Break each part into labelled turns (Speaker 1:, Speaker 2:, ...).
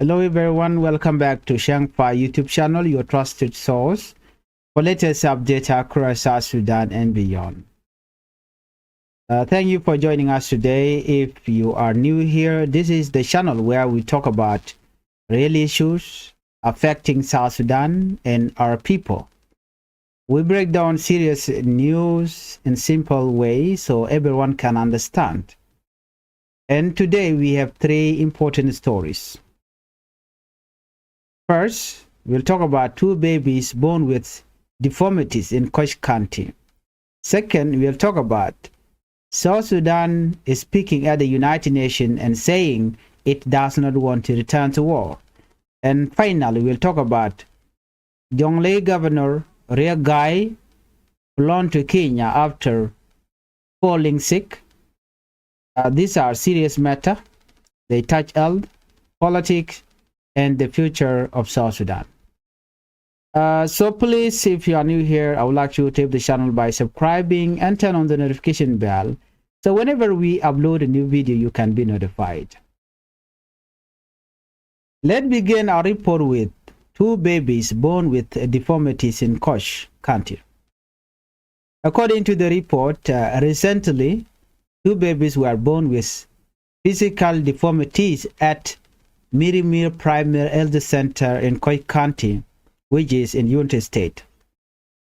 Speaker 1: Hello everyone, welcome back to Changfied YouTube channel, your trusted source for latest updates across South Sudan and beyond. Thank you for joining us today. If you are new here, this is the channel where we talk about real issues affecting South Sudan and our people. We break down serious news in simple ways so everyone can understand. And today we have three important stories. First, we'll talk about two babies born with deformities in Koch County. Second, we'll talk about South Sudan is speaking at the United Nations and saying it does not want to return to war. And finally, we'll talk about Jonglei Governor Reagai flown to Kenya after falling sick. These are serious matters. They touch health, politics, and the future of South Sudan. So please, if you are new here, I would like you to help the channel by subscribing and turn on the notification bell. So whenever we upload a new video, you can be notified. Let's begin our report with two babies born with deformities in Kosh County. According to the report, recently, two babies were born with physical deformities at Mirimir Primary Health Center in Koch County, which is in United States.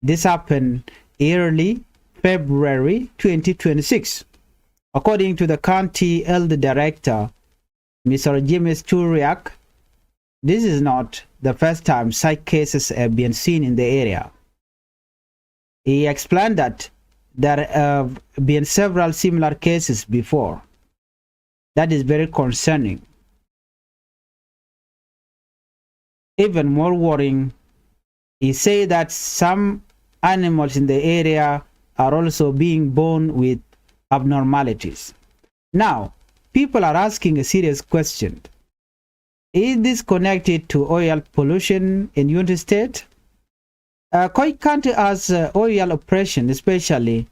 Speaker 1: This happened early February 2026. According to the county health director, Mr. James Turiak, this is not the first time such cases have been seen in the area. He explained that there have been several similar cases before. That is very concerning. Even more worrying, he said that some animals in the area are also being born with abnormalities. Now, people are asking a serious question. Is this connected to oil pollution in United States? Koch County has oil oppression, especially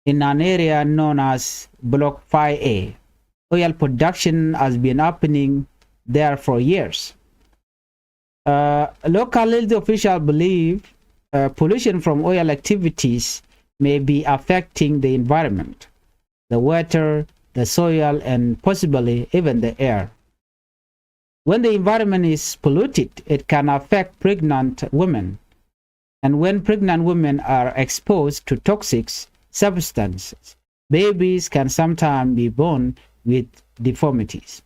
Speaker 1: in an area known as Block 5A. Oil production has been happening there for years. Local health officials believe pollution from oil activities may be affecting the environment, the water, the soil, and possibly even the air. When the environment is polluted, it can affect pregnant women. And when pregnant women are exposed to toxic substances, babies can sometimes be born with deformities.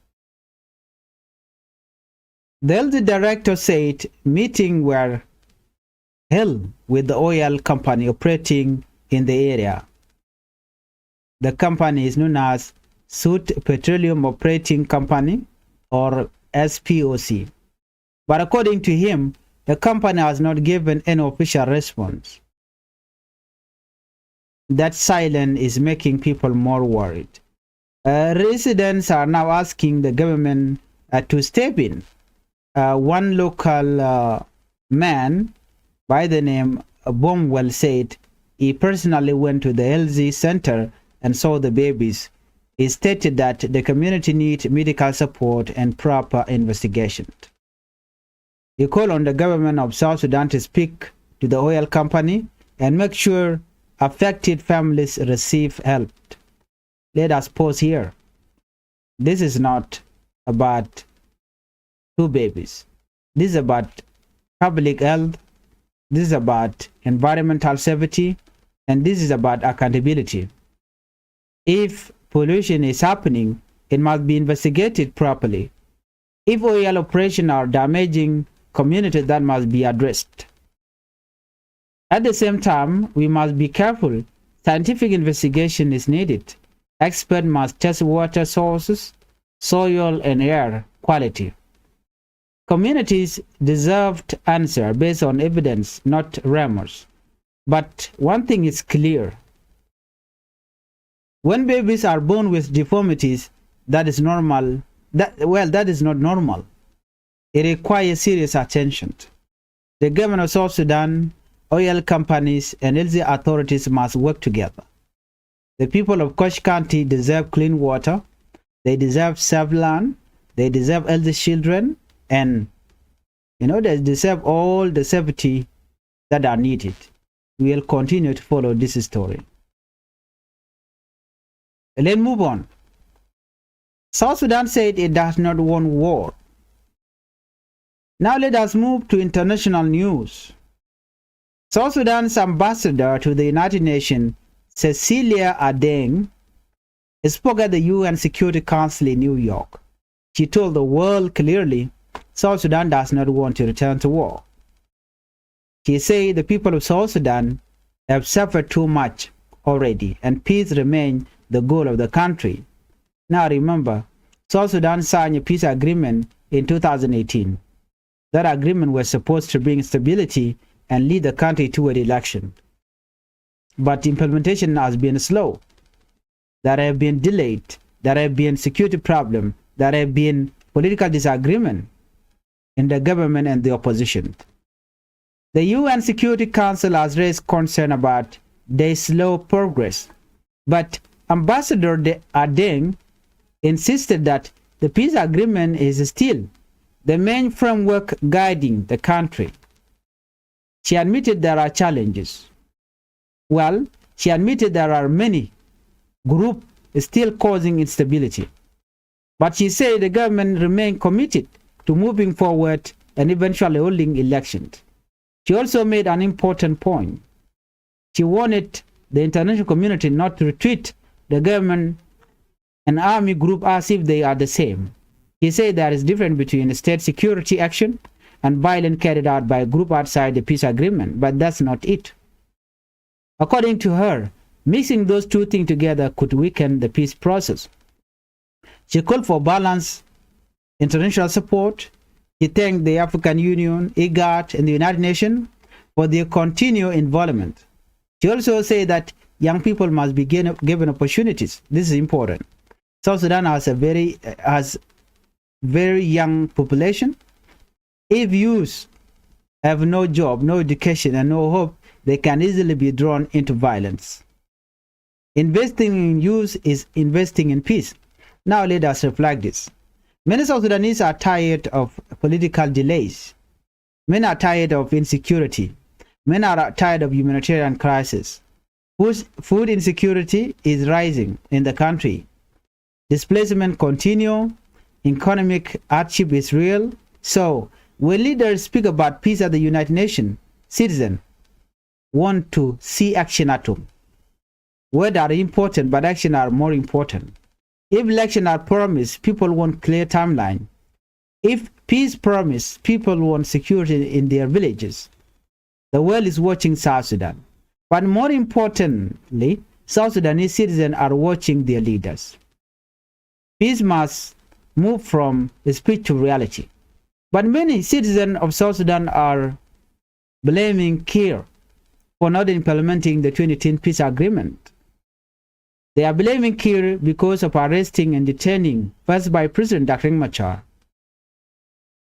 Speaker 1: The health director said meetings were held with the oil company operating in the area. The company is known as South Petroleum Operating Company, or SPOC. But according to him, the company has not given any official response. That silence is making people more worried. Residents are now asking the government to step in. One local man by the name Bomwell said he personally went to the LZ center and saw the babies. He stated that the community needs medical support and proper investigation. He called on the government of South Sudan to speak to the oil company and make sure affected families receive help. Let us pause here. This is not about two babies. This is about public health. This is about environmental safety. And this is about accountability. If pollution is happening, it must be investigated properly. If oil operations are damaging communities, that must be addressed. At the same time, we must be careful. Scientific investigation is needed. Experts must test water sources, soil, and air quality. Communities deserve to answer based on evidence, not rumors. But one thing is clear. When babies are born with deformities, that is normal. That is not normal. It requires serious attention. The government of South Sudan, oil companies, and health authorities must work together. The people of Koch County deserve clean water. They deserve safe land. They deserve healthy children. and they deserve all the safety that are needed. We will continue to follow this story. Let's move on. South Sudan said it does not want war. Now let us move to international news. South Sudan's ambassador to the United Nations, Cecilia Adeng, spoke at the UN Security Council in New York. She told the world clearly South Sudan does not want to return to war. She said the people of South Sudan have suffered too much already, and peace remains the goal of the country. Now remember, South Sudan signed a peace agreement in 2018. That agreement was supposed to bring stability and lead the country toward election. But implementation has been slow. There have been delayed. There have been security problems. There have been political disagreement in the government and the opposition. The UN Security Council has raised concern about the slow progress, but Ambassador Adeng insisted that the peace agreement is still the main framework guiding the country. She admitted there are challenges. Well, she admitted there are many groups still causing instability. But she said the government remained committed to moving forward and eventually holding elections. She also made an important point. She wanted the international community not to treat the government and army group as if they are the same. He said there is a difference between state security action and violence carried out by a group outside the peace agreement, but that's not it. According to her, mixing those two things together could weaken the peace process. She called for balanced international support. He thanked the African Union, IGAD, and the United Nations for their continued involvement. She also said that young people must be given opportunities. This is important. South Sudan has a very young population. If youth have no job, no education, and no hope, they can easily be drawn into violence. Investing in youth is investing in peace. Now let us reflect this. Many South Sudanese are tired of political delays. Many are tired of insecurity. Many are tired of humanitarian crisis. Food insecurity is rising in the country. Displacement continue. Economic hardship is real. So, when leaders speak about peace at the United Nations, citizens want to see action at home. Words are important, but action are more important. If elections are promised, people want clear timeline. If peace promised, people want security in their villages. The world is watching South Sudan. But more importantly, South Sudanese citizens are watching their leaders. Peace must move from speech to reality. But many citizens of South Sudan are blaming Kiir for not implementing the 2010 peace agreement. They are blaming Kiir because of arresting and detaining, first by President Dr. Machar,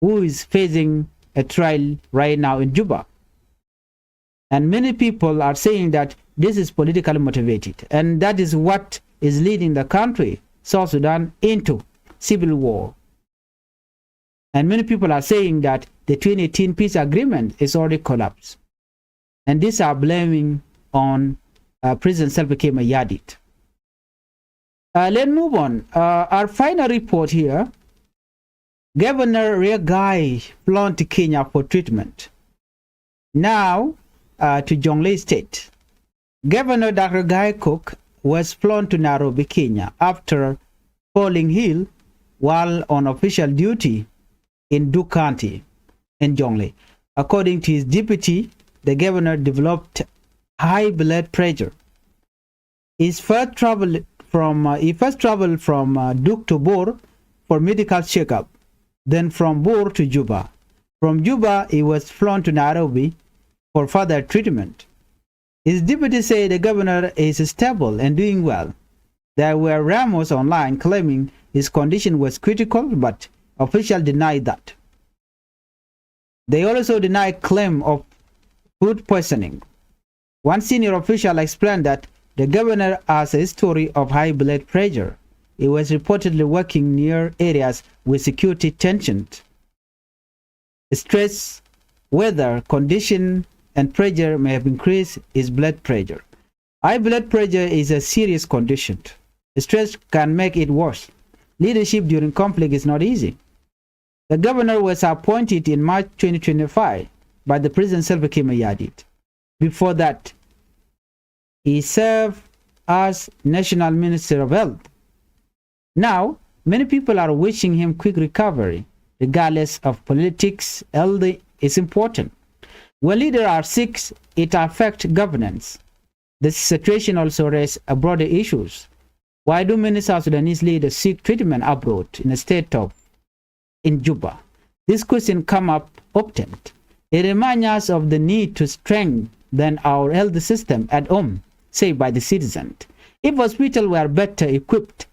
Speaker 1: who is facing a trial right now in Juba. And many people are saying that this is politically motivated, and that is what is leading the country, South Sudan, into civil war. And many people are saying that the 2018 peace agreement is already collapsed. And these are blaming on President Salva Kiir Mayardit. Let's move on. Our final report here. Governor Reagai flown to Kenya for treatment. Now to Jonglei State. Governor Dr. Guy Koch was flown to Nairobi, Kenya after falling ill while on official duty in Duke County in Jonglei. According to his deputy, the governor developed high blood pressure. He first traveled from Duke to Bor for medical checkup, then from Bor to Juba. From Juba, he was flown to Nairobi for further treatment. His deputy said the governor is stable and doing well. There were rumors online claiming his condition was critical, but officials denied that. They also denied claim of food poisoning. One senior official explained that the governor has a history of high blood pressure. He was reportedly working near areas with security tensions. Stress, weather, condition, and pressure may have increased his blood pressure. High blood pressure is a serious condition. Stress can make it worse. Leadership during conflict is not easy. The governor was appointed in March 2025 by the President Salva Kiir Mayardit. Before that, he served as National Minister of Health. Now, many people are wishing him quick recovery. Regardless of politics, health is important. When leaders are sick, it affects governance. This situation also raises broader issues. Why do many South Sudanese leaders seek treatment abroad in Juba? This question comes up often. It reminds us of the need to strengthen our health system at home, say by the citizens. If hospitals were better equipped,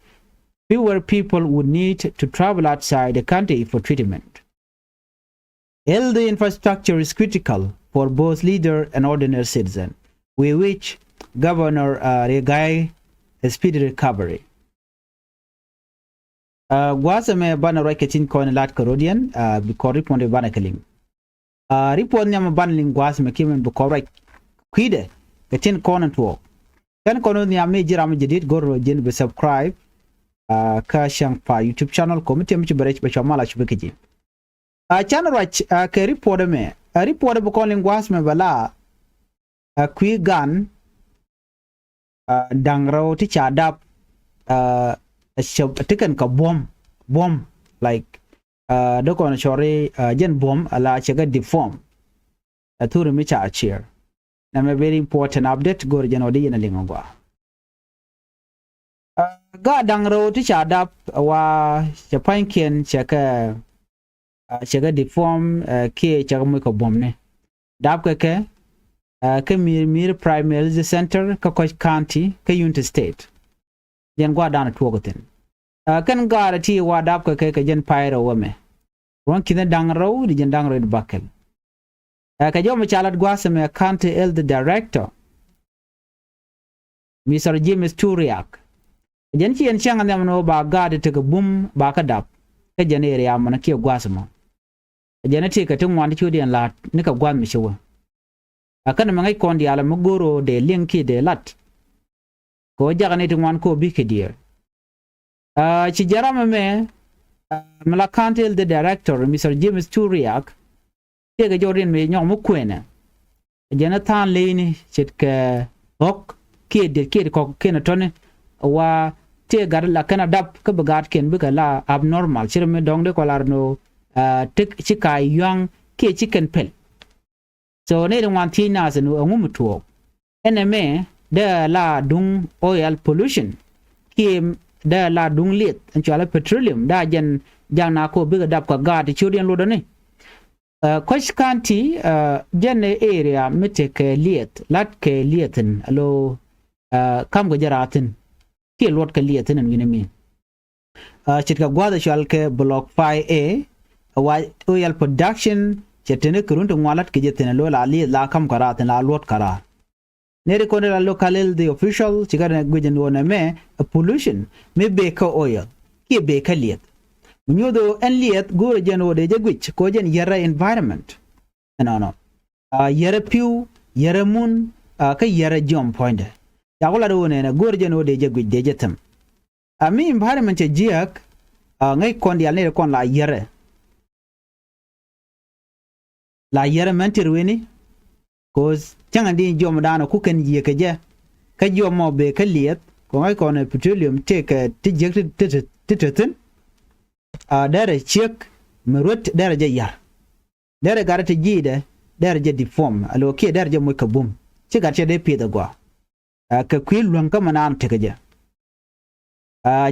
Speaker 1: fewer people would need to travel outside the country for treatment. Health infrastructure is critical for both leaders and ordinary citizens. We wish Governor Regai a speedy recovery. Gwasame bana raketin ko lat Carodian because report bana kaling. Report nyama banling gwasame kimen bukorai kwide katin konan to. Kan kono nyama jiram jadid goro jin be subscribe ka Changfied YouTube channel committee mi barech be chamala chubekiji. Channel rach ke report me report bukoling gwasame bala kwi gan dangro ti chadap tikan ka bomb like dokon chore jen bomb ala chaga deform thuru mi cha chair na me very important update gor jen odi na lingwa ga dangro ti chadap wa chapanken chaga deform ke chaga mo ko bomb ne dap ke Mir Primary Center, Koch County, Unity State. Jen gwa dana tuogotin. Kan gara ti wadap ka jen pyro wame. Ron kina dangro di jen dangro di bakel. Ka jom chalat gwasame county health director. Mr. James Turiak. Jen chi en changa namno ba gade te bum ba ka dap. Ka jen area mana ki gwasamo. Jen ti ka tun wani chudi en lat ni ka gwan mi shiwa. Akan mangai kondi ala mugoro de linki de lat ko jagane to wan ko bikedir ci jarama me malakantel the director Mr. James Turiak te ga jorin me nyom mu kwena Jonathan Lane chit ke ok ke ko ken tone wa te gar la kana dap ka bagat ken bi la abnormal chir me dong de ko larno tek chika yang ke chicken pel. So ne wan tina zanu ngumutuo eneme de la dung oil pollution kim de la dung lit and petroleum da jen jana ko biga dap ka gadi chudien lodone Koch County jen area miteke liet lat ke lieten alo kam go jaratin ke lot ke lieten en winemi chitka gwada shalke block 5A oil production chetene kuruntu ngwalat ke jetene lo la li la kam karat la lot kara nere ko la local the official chigara gujen wona me pollution me be ka oil ke be ka liet nyodo en liet go jeno de jegwich ko jen yara environment no yara piu yara mun ka yara jom point ya gola do ne go jeno de jegwich de jetam ami environment jiak ngai kondi alne kon la yara la yara mentir weni cause changa di jom dana ku kan ye kaje ka jom mo be ka liet ko ngai ko ne petroleum te ka tijek titetin dare chek merut dare je yar dare garate jide dare je deform alo ke dare je mo ka bum ci garche de pi da gwa ka kwil lon ka manan te kaje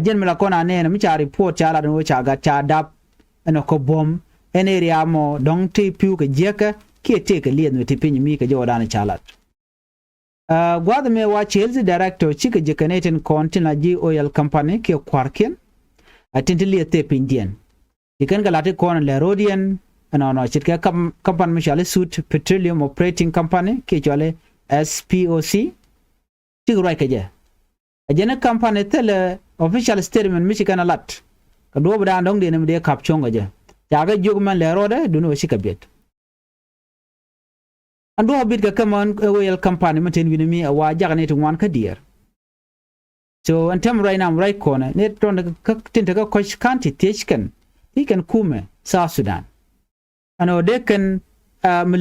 Speaker 1: jen mala kona ne mi cha report cha la no cha ga cha dap eno ko bom en area mo dong te piu ke jeka ke te ke lien te pin mi ke jodan chalat gwad me wa Chelsea director chike jekaneten kontina ji oil company ke kwarken atintili te pindien ikan galate kon le rodian no chike company mishale suit petroleum operating company ke jole SPOC tigrai ke je ajena company tele official statement michigan lat ka do bda dong de ne de caption je chaga jugman le roda duno shikabet ando habit ka kaman oil company maten winimi awa jagane to wan ka dear so antem right now right corner net ton ka tinta ka Koch County tishkan he can kume South Sudan ano de kan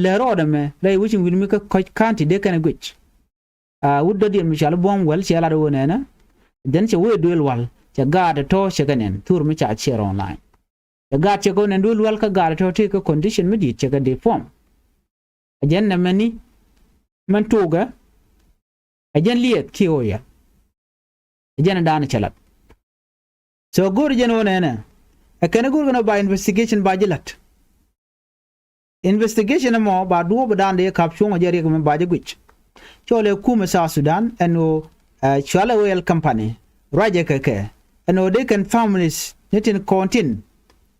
Speaker 1: le roda me lay wichin winimi ka Koch County de kan gwich wuddo dir mi shala bom wal shala do nena den che we duel wal cha gada to shaganen tur mi cha share online the gad che go nen duel wal ka gada to take a condition mi di che ga deform ajen na mani man toga ajen liet kioya ajen dana chalat so gur jen wonena akana gur gonna by investigation ba jilat investigation mo ba duo ba dande kapshon ajeri ko ba jigwich chole kuma South Sudan eno chwala oil company raje keke eno de kan families nitin kontin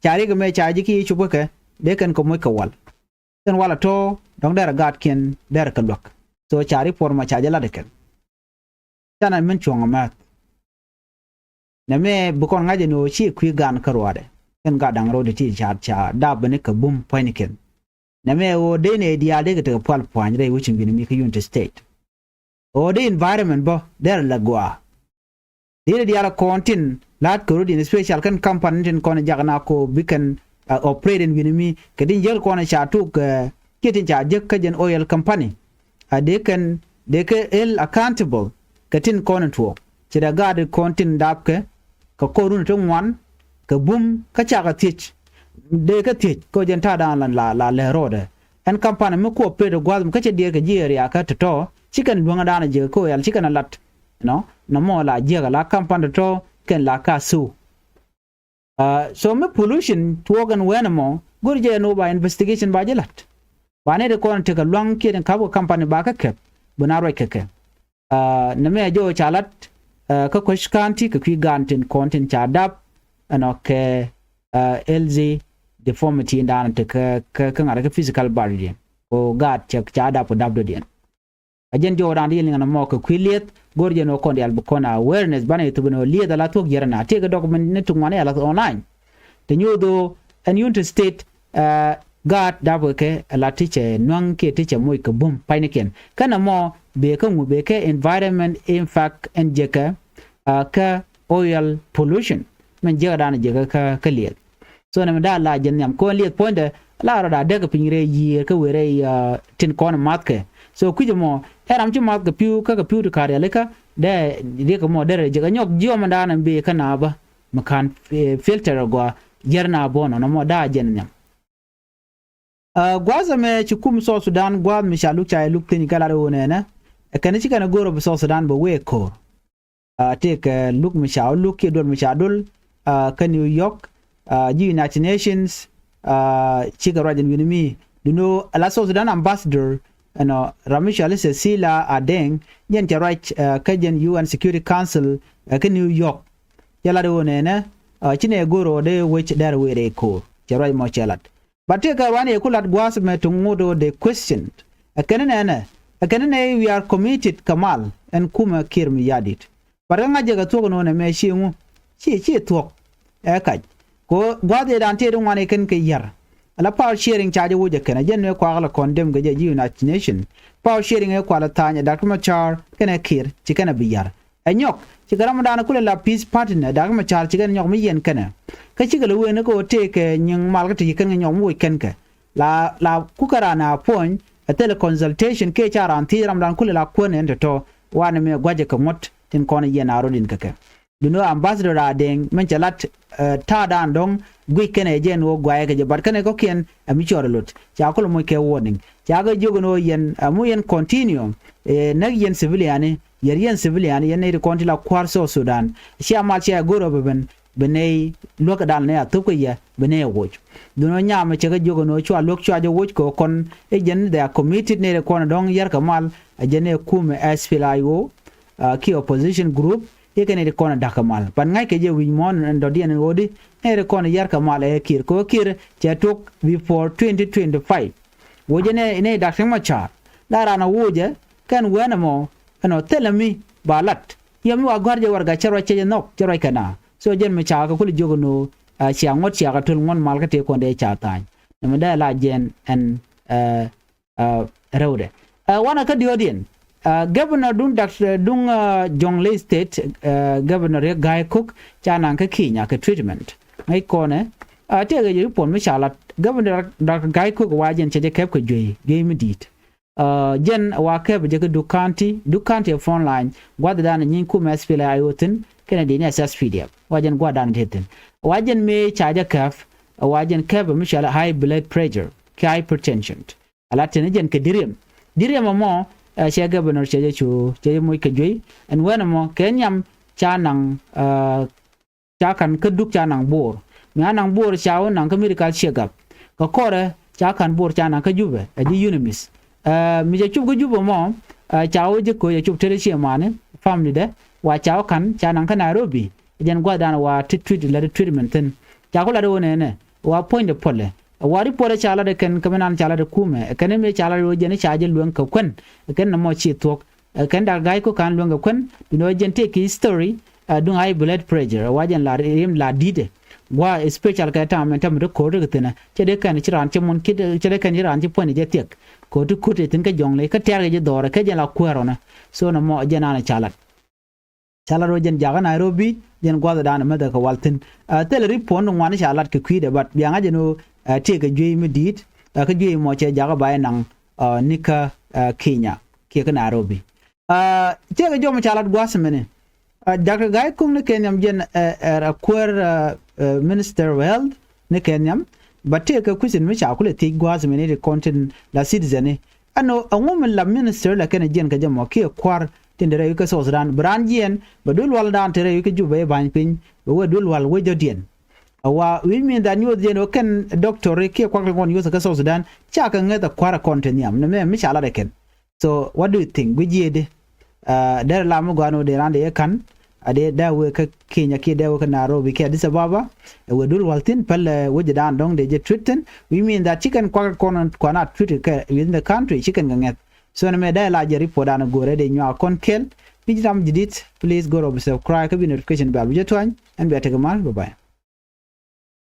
Speaker 1: chari ko me chaji ki chubuke de kan ko mo kawal kan wala to dong dara gat ken dara kalwak so chari por ma chaja la de kan tana men chonga mat na me bukon ngaje no chi kwi gan karwade kan ga dang rode ti cha da bane ka bum paniken na me o de ne dia de ka pal point re which bin mi ka unit state o the environment bo der la gwa dire dia la kontin lat ko din special kan company tin kon jagna ko bikan operate in winimi kadin jel ko na chatu ka kitin cha jek ka jen oil company they can el accountable katin kon to tira gad kontin dap ka ko run to wan ka bum ka cha ka tich de ka tich ko jen ta dan la le road en company me ko operate gwa ka che dia ka jeri aka to chicken luanga dana je ko yal chicken alat no mo la je la company to ken la ka su so me pollution tuogan wenamo gurje no ba investigation ba jelat bane de kon te ka luang ke den kabo company ba ka kep bunaro keke na me jo chalat ka Koch County ka kwi gantin content cha dap ano ke LZ deformity ndana te ka ngara ka physical barrier o gat cha dap dap do den ajen jo ran yelin na mo ko kwiliet gorje no kon yal bukona awareness bana youtube no liet la tok yerna take document ne tu ngane ala online the new do and unit state gat dabo ke la tiche nwang ke tiche moy ko bum painiken kana mo be ko mu be ke environment impact and jeka ka oil pollution men je ran je ka liet so na da la jen yam ko liet point la ra da ga pinire yi ka were tin kon matke so kujimo eram ci mat ga piu ka kare leka de ko mo dere je ga nyok jio mandana be kana ba makan filter gwa yerna bono no mo da jen nyam gwaza me ci kum South Sudan gwa mi shalu cha luk tin kala do nena kana ci kana goro South Sudan bo we ko take look mi shalu luk ke dol mi shadul ka New York United Nations ci ga rajin winimi duno ala South Sudan ambassador ano Ramisha Cecilia Adeng yen cha right kajen UN Security Council ka New York yala do nena chine goro de which there we ko cha right mo chalat but ka wani kulat gwas me tungudo the question akanene we are committed kamal and kuma kirmi yadit paranga jaga to no ne me shingu chi to ka ko gwade dan te dun wani kan yar ala power sharing charge wuje kana jen ne kwa ala condemn ga je United Nation power sharing e kwa la tanya dakma char kana kir ci kana biyar anyok ci garam dana kula la peace partner dakma char ci kana nyok mi yen kana ka ci gala wene ko te ke nyin malga ti kan nyok mu ken ka la kukara na point a tele consultation ke char anti ram dan kula la ko ne to wana me gwaje ka mot tin kono yen arodin ka duno ambassador adeng men chalat ta dan dong gwi kene jen wo gwaye ke bar kene ko ken ami chorolot cha ko mo ke warning cha ga jogo no yen amu yen continue nag yen civilian yen civilian yen ne konti la kwarso Sudan sia ma cha goro beben benei loka dal ne atuko ya benei woch duno nyama cha ga jogo no chwa lok chwa jo woch ko kon jen they are committed ne ko dong yer kamal ajene kume SPLIO ki opposition group yekene de kona dakamal pan ngai ke je wi mon ndo dien wodi ere kona yar kamal e kir ko kir che tok before 2025 wojene ne dakeng machar dara na woje kan wena mo ano telami balat yami wa gorje warga chero che nok chero kana so jen me cha ko kuli jogo no chia ngot chia ka tul ngon mal ka te ko de cha tan me da la jen en rode wana ka diodien governor dun dung Jonglei state governor Guy Cook chana ka kinya ka treatment ngai ko ne te ga yu pon me chala governor Dr. Guy Cook wa jen che kep ko joyi mi dit jen wa kep je ka dukanti phone line gwa da na nyin ku mes pila ayotin kene de ne SSPDF wa jen gwa dan teten wa jen me chaja kaf wa jen kep me chala high blood pressure ka hypertension ala tene jen ka direm mo che governor che chu che mo ka joyi en wana mo kenyam chanang chakan ka duk chanang bor mi anang bor chao nang ka medical checkup ka kore chakan bor chanang ka jube di unimis mi je chub ka jube mo chao je ko je chub tere che mane family de wa chao kan chanang ka Nairobi jen gwa dan wa treatment ten cha ko la do ne wa point de pole wari pore chala de ken kamenan chala de kume ken me chala ro jeni chaje luon ka kwen ken na mo chi tok ken dar gai ko kan luon ka kwen no jen take history dung high blood pressure wajen la rim la dide wa special ka ta men tam de ko de tena che de kan chiran che mon kid che de kan chiran che poni je tek ko tu kute tin ka jongle ka ter je dore ka je la kwero so na mo jena na chala ro jen jaga Nairobi jen gwa da na meda ka waltin tel ripon ngwan chala ke kwide bat bianga jeno te ka jwe mi dit ka jwe mo che jaga bay nang nika Kenya ke ka Nairobi te ka jom chala gwasmene Dr. Guy Cook ne Kenyam jen akwer Minister of Health ne Kenyam batte ka kusin mi chakule ti gwasmene de content la citizen ano a woman la minister la ken jen ka jamo ke kwar tindere yu ka South Sudan brandien badul wal dan tere yu ka jube ban pin we dul wal we jodien wa we mean that you the ken doctor ke kwa ngon yu ka South Sudan cha ka ngeta kwara content yam ne me mi chala de ken so what do you think we jede der la mo gano de rande kan ade da we ka Kenya ke da we ka Nairobi ke Addis Ababa we dul waltin pal we dan dong de je treaten we mean that chicken kwa na treat ka in the country chicken nget so na me da la je report an gore de nya kon kel bijam jidit please go subscribe ka bi notification bell je twan and be take mal bye bye